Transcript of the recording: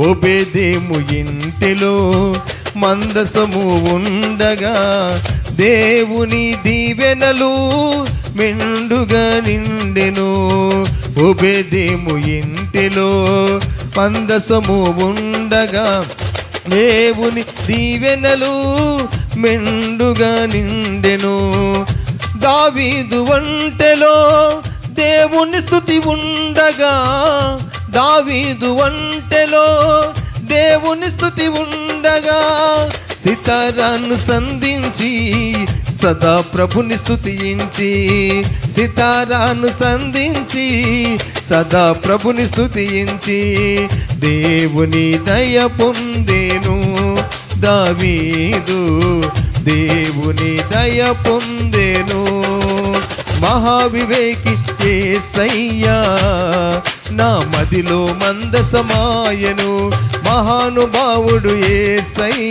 ఓబేదేము ఇంటిలో మందసము ఉండగా దేవుని దీవెనలు మెండుగా నిండెను. ఓబేదేము ఇంటిలో మందసము ఉండగా దేవుని దీవెనలు మెండుగా నిండెను. దావీదు వంటెలో దేవుని స్తుతి ఉండగా, దావీదు వంటెలో దేవుని స్తుతి ఉండగా సితారాను సంధించి సదా ప్రభుని స్తుతించి, సితారాను సంధించి సదా ప్రభుని స్తుతించి దేవుని దయ పొందెను దావీదు, దేవుని దయ పొందెను. మహావివేకి యేసయ్యా నా మదిలో మందసమాయను, మహానుభావుడు యేసయ్యా